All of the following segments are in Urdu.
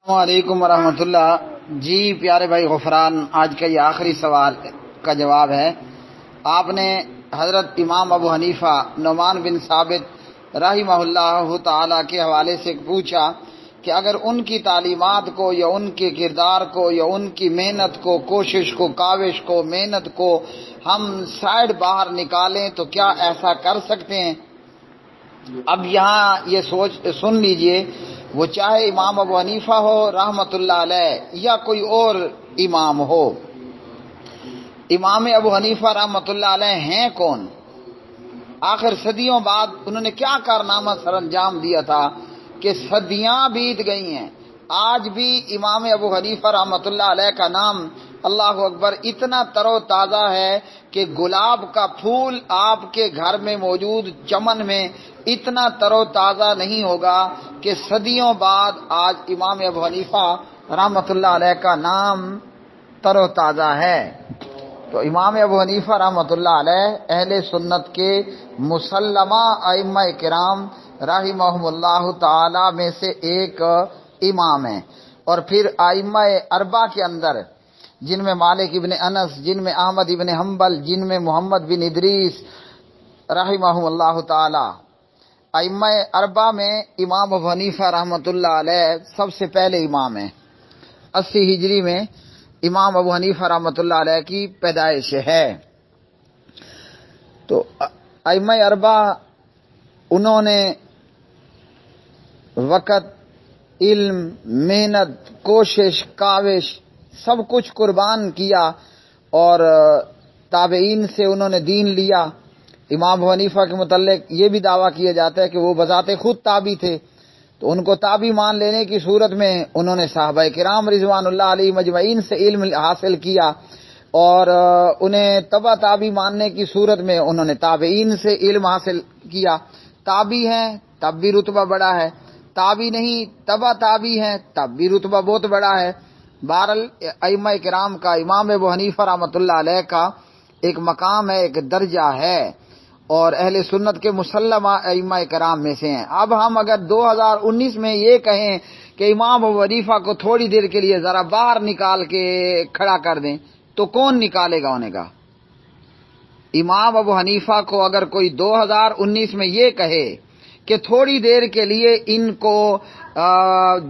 السلام علیکم ورحمۃ اللہ۔ جی پیارے بھائی غفران، آج کا یہ آخری سوال کا جواب ہے۔ آپ نے حضرت امام ابو حنیفہ نعمان بن ثابت رحمہ اللہ تعالی کے حوالے سے پوچھا کہ اگر ان کی تعلیمات کو یا ان کے کردار کو یا ان کی محنت کو، کوشش کو، کاوش کو، محنت کو ہم سائڈ باہر نکالیں تو کیا ایسا کر سکتے ہیں؟ اب یہاں یہ سن لیجئے، وہ چاہے امام ابو حنیفہ ہو رحمۃ اللہ علیہ یا کوئی اور امام ہو، امام ابو حنیفہ رحمۃ اللہ علیہ ہیں کون؟ آخر صدیوں بعد انہوں نے کیا کارنامہ سر انجام دیا تھا کہ صدیاں بیت گئی ہیں، آج بھی امام ابو حنیفہ رحمۃ اللہ علیہ کا نام اللہ اکبر اتنا تر و تازہ ہے کہ گلاب کا پھول آپ کے گھر میں موجود چمن میں اتنا تر و تازہ نہیں ہوگا کہ صدیوں بعد آج امام ابو حنیفہ رحمۃ اللہ علیہ کا نام تر و تازہ ہے۔ تو امام ابو حنیفہ رحمۃ اللہ علیہ اہل سنت کے مسلمہ ائمہ کرام رحمہم اللہ تعالی میں سے ایک امام ہیں، اور پھر ائمہ اربعہ کے اندر جن میں مالک ابن انس، جن میں احمد ابن حنبل، جن میں محمد بن ادریس رحمہم اللہ تعالی، ائمہ اربعہ میں امام ابو حنیفہ رحمۃ اللہ علیہ سب سے پہلے امام ہیں۔ 80 ہجری میں امام ابو حنیفہ رحمۃ اللہ علیہ کی پیدائش ہے۔ تو ائمہ اربعہ انہوں نے وقت، علم، محنت، کوشش، کاوش سب کچھ قربان کیا، اور تابعین سے انہوں نے دین لیا۔ امام ابو حنیفہ کے متعلق یہ بھی دعویٰ کیا جاتا ہے کہ وہ بذات خود تابعی تھے، تو ان کو تابعی مان لینے کی صورت میں انہوں نے صحابہ کرام رضوان اللہ علیہ مجمعین سے علم حاصل کیا، اور انہیں تبع تابعی ماننے کی صورت میں انہوں نے تابعین سے علم حاصل کیا۔ تابعی ہیں تب بھی رتبہ بڑا ہے، تابعی نہیں تبع تابعی ہیں تب بھی رتبہ بہت بڑا ہے۔ بہرحال ائمہ کرام کا امام ابو حنیفہ رحمۃ اللہ علیہ کا ایک مقام ہے، ایک درجہ ہے، اور اہل سنت کے مسلمہ ائمہ کرام میں سے ہیں۔ اب ہم اگر 2019 میں یہ کہیں کہ امام ابو حنیفہ کو تھوڑی دیر کے لیے ذرا باہر نکال کے کھڑا کر دیں تو کون نکالے گا انہیں گا؟ امام ابو حنیفہ کو اگر کوئی 2019 میں یہ کہے کہ تھوڑی دیر کے لیے ان کو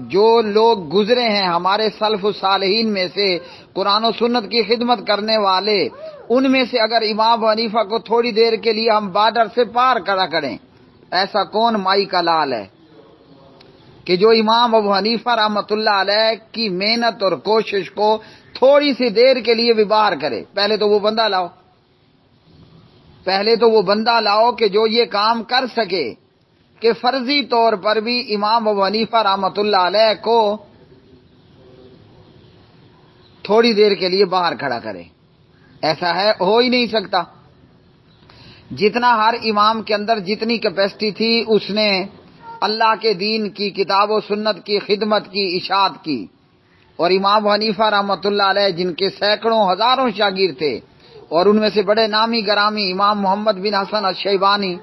جو لوگ گزرے ہیں ہمارے سلف الصالحین میں سے، قرآن و سنت کی خدمت کرنے والے، ان میں سے اگر امام ابو حنیفہ کو تھوڑی دیر کے لیے ہم بارڈر سے پار کھڑا کریں، ایسا کون مائی کا لال ہے کہ جو امام ابو حنیفہ رحمۃ اللہ علیہ کی محنت اور کوشش کو تھوڑی سی دیر کے لیے بھی باہر کرے؟ پہلے تو وہ بندہ لاؤ کہ جو یہ کام کر سکے کہ فرضی طور پر بھی امام ابو حنیفہ رحمۃ اللہ علیہ کو تھوڑی دیر کے لیے باہر کھڑا کرے۔ ایسا ہو ہی نہیں سکتا۔ جتنا ہر امام کے اندر جتنی کیپیسٹی تھی اس نے اللہ کے دین کی، کتاب و سنت کی خدمت کی، اشاعت کی، اور امام ابو حنیفہ رحمۃ اللہ علیہ جن کے سینکڑوں ہزاروں شاگرد تھے، اور ان میں سے بڑے نامی گرامی امام محمد بن حسن الشیبانی،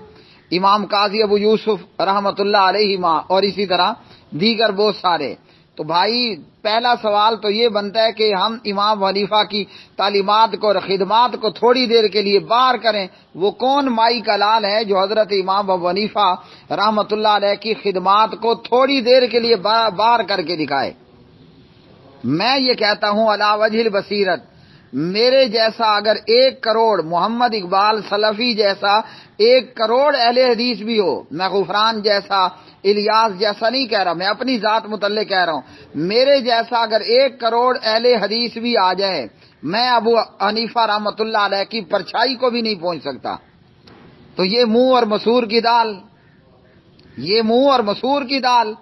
امام قاضی ابو یوسف رحمۃ اللہ علیہما، اور اسی طرح دیگر بہت سارے۔ تو بھائی پہلا سوال تو یہ بنتا ہے کہ ہم امام ابو حنیفہ کی تعلیمات کو اور خدمات کو تھوڑی دیر کے لیے باہر کریں۔ وہ کون مائی کا لال ہے جو حضرت امام ابو حنیفہ رحمۃ اللہ علیہ کی خدمات کو تھوڑی دیر کے لیے باہر کر کے دکھائے؟ میں یہ کہتا ہوں علی وجہ البصیرت، میرے جیسا اگر 1 کروڑ محمد اقبال سلفی جیسا 1 کروڑ اہل حدیث بھی ہو، میں غفران جیسا، الیاس جیسا نہیں کہہ رہا، میں اپنی ذات متعلق کہہ رہا ہوں، میرے جیسا اگر 1 کروڑ اہل حدیث بھی آ جائے، میں ابو حنیفہ رحمۃ اللہ علیہ کی پرچھائی کو بھی نہیں پہنچ سکتا۔ تو یہ منہ اور مسور کی دال،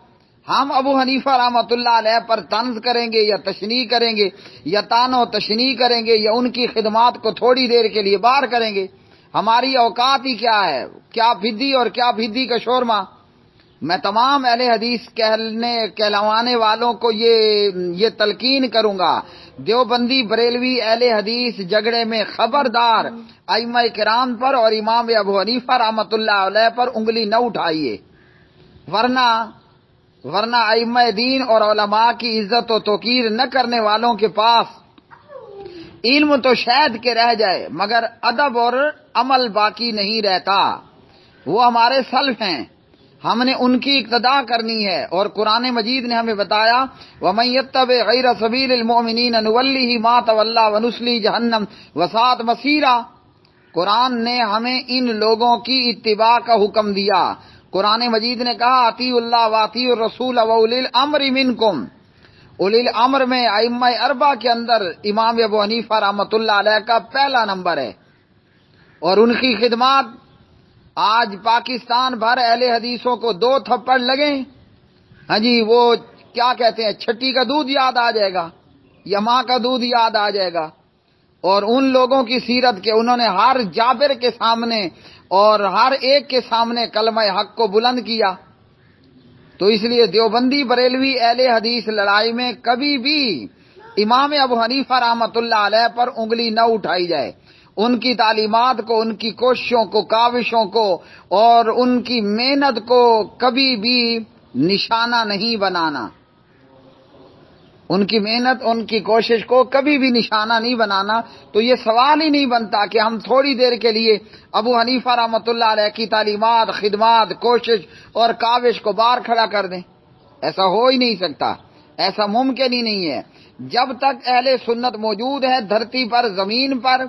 ہم ابو حنیفہ رحمۃ اللہ علیہ پر طنز کریں گے یا تشنیع کریں گے یا طعن و تشنیع کریں گے یا ان کی خدمات کو تھوڑی دیر کے لیے باہر کریں گے؟ ہماری اوقات ہی کیا ہے؟ کیا بھدی اور کیا بھدی کا شورما۔ میں تمام اہل حدیث کہلوانے والوں کو یہ تلقین کروں گا، دیوبندی بریلوی اہل حدیث جھگڑے میں خبردار ائمہ کرام پر اور امام ابو حنیفہ رحمۃ اللہ علیہ پر انگلی نہ اٹھائیے، ورنہ ورنہ ائمہ دین اور علماء کی عزت و توقیر نہ کرنے والوں کے پاس علم تو شاید کہ رہ جائے مگر ادب اور عمل باقی نہیں رہتا۔ وہ ہمارے سلف ہیں، ہم نے ان کی اقتداء کرنی ہے، اور قرآن مجید نے ہمیں بتایا وَمَن يَتَّبِعْ غَيْرَ سَبِيلِ الْمُؤْمِنِينَ نُوَلِّهِ مَا تَوَلَّىٰ وَنُصْلِهِ جَهَنَّمَ وَسَاءَتْ مَصِيرًا۔ قرآن نے ہمیں ان لوگوں کی اتباع کا حکم دیا۔ قرآن مجید نے کہا اطیعوا اللہ واطیعوا الرسول واولی الامر منکم۔ اولی الامر میں ائمہ اربع کے اندر امام ابو حنیفہ رحمۃ اللہ علیہ کا پہلا نمبر ہے، اور ان کی خدمات آج پاکستان بھر اہل حدیثوں کو 2 تھپڑ لگے، ہاں جی وہ کیا کہتے ہیں، چھٹی کا دودھ یاد آ جائے گا یا ماں کا دودھ یاد آ جائے گا۔ اور ان لوگوں کی سیرت کے انہوں نے ہر جابر کے سامنے اور ہر ایک کے سامنے کلمہ حق کو بلند کیا۔ تو اس لیے دیوبندی بریلوی اہل حدیث لڑائی میں کبھی بھی امام ابو حنیفہ رحمۃ اللہ علیہ پر انگلی نہ اٹھائی جائے، ان کی تعلیمات کو، ان کی کوششوں کو، کاوشوں کو اور ان کی محنت کو کبھی بھی نشانہ نہیں بنانا، ان کی محنت، ان کی کوشش کو کبھی بھی نشانہ نہیں بنانا۔ تو یہ سوال ہی نہیں بنتا کہ ہم تھوڑی دیر کے لیے ابو حنیفہ رحمۃ اللہ علیہ کی تعلیمات، خدمات، کوشش اور کاوش کو بار کھڑا کر دیں، ایسا ہو ہی نہیں سکتا، ایسا ممکن ہی نہیں ہے۔ جب تک اہل سنت موجود ہے دھرتی پر، زمین پر،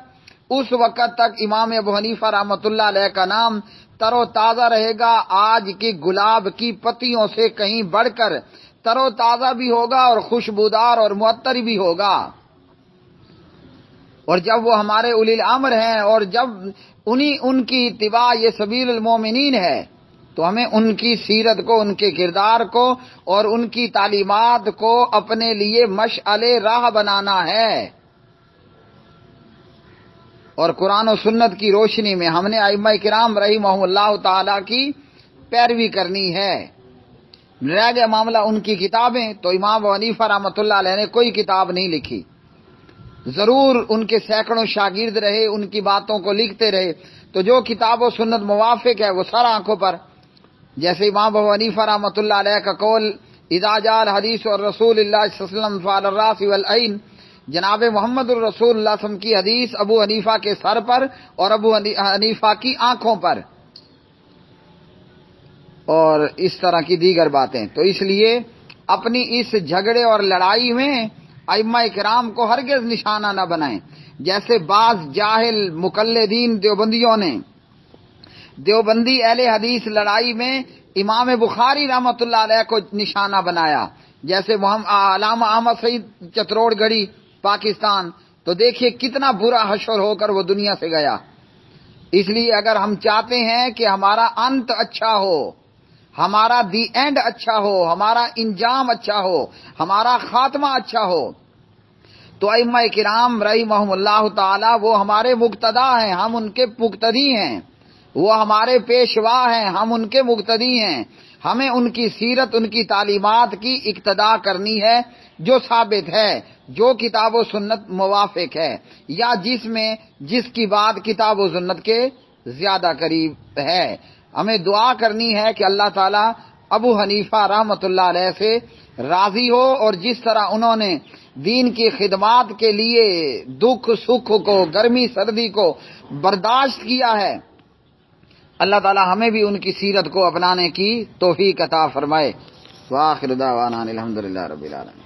اس وقت تک امام ابو حنیفہ رحمۃ اللہ علیہ کا نام تر و تازہ رہے گا، آج کی گلاب کی پتیوں سے کہیں بڑھ کر تر و تازہ بھی ہوگا اور خوشبودار اور معطر بھی ہوگا۔ اور جب وہ ہمارے اولی الامر ہیں اور جب ان کی اتباع یہ سبیل المومنین ہے، تو ہمیں ان کی سیرت کو، ان کے کردار کو اور ان کی تعلیمات کو اپنے لیے مشعل راہ بنانا ہے، اور قرآن و سنت کی روشنی میں ہم نے ائمہ کرام رحمہم اللہ تعالی کی پیروی کرنی ہے۔ رہ گیا معاملہ ان کی کتابیں، تو امام ابو حنیفہ رحمۃ اللہ علیہ نے کوئی کتاب نہیں لکھی، ضرور ان کے سینکڑوں شاگرد رہے، ان کی باتوں کو لکھتے رہے، تو جو کتاب و سنت موافق ہے وہ سر آنکھوں پر، جیسے امام ابو حنیفہ رحمۃ اللہ علیہ کا قول اذا جاء الحدیث اور رسول اللہ صلی اللہ علیہ وسلم فعلی الراس والعین، جناب محمد الرسول اللہ صلی اللہ علیہ وسلم کی حدیث ابو حنیفہ کے سر پر اور ابو حنیفہ کی آنکھوں پر، اور اس طرح کی دیگر باتیں۔ تو اس لیے اپنی اس جھگڑے اور لڑائی میں ائمہ کرام کو ہرگز نشانہ نہ بنائیں، جیسے بعض جاہل مقلدین دیوبندیوں نے دیوبندی اہل حدیث لڑائی میں امام بخاری رحمۃ اللہ علیہ کو نشانہ بنایا، جیسے علامہ احمد سعید چتروڑ گڑھی پاکستان، تو دیکھیے کتنا برا حشر ہو کر وہ دنیا سے گیا۔ اس لیے اگر ہم چاہتے ہیں کہ ہمارا انت اچھا ہو، ہمارا دی اینڈ اچھا ہو، ہمارا انجام اچھا ہو، ہمارا خاتمہ اچھا ہو، تو ائمہ کرام رحمہم اللہ تعالی وہ ہمارے مقتدا ہیں، ہم ان کے مقتدی ہیں، وہ ہمارے پیشوا ہیں، ہم ان کے مقتدی ہیں۔ ہمیں ان کی سیرت، ان کی تعلیمات کی اقتداء کرنی ہے جو ثابت ہے، جو کتاب و سنت موافق ہے، یا جس کی بات کتاب و سنت کے زیادہ قریب ہے۔ ہمیں دعا کرنی ہے کہ اللہ تعالیٰ ابو حنیفہ رحمۃ اللہ علیہ سے راضی ہو، اور جس طرح انہوں نے دین کی خدمات کے لیے دکھ سکھ کو، گرمی سردی کو برداشت کیا ہے، اللہ تعالیٰ ہمیں بھی ان کی سیرت کو اپنانے کی توفیق عطا فرمائے۔ وآخر دعوانا الحمدللہ رب العالمین۔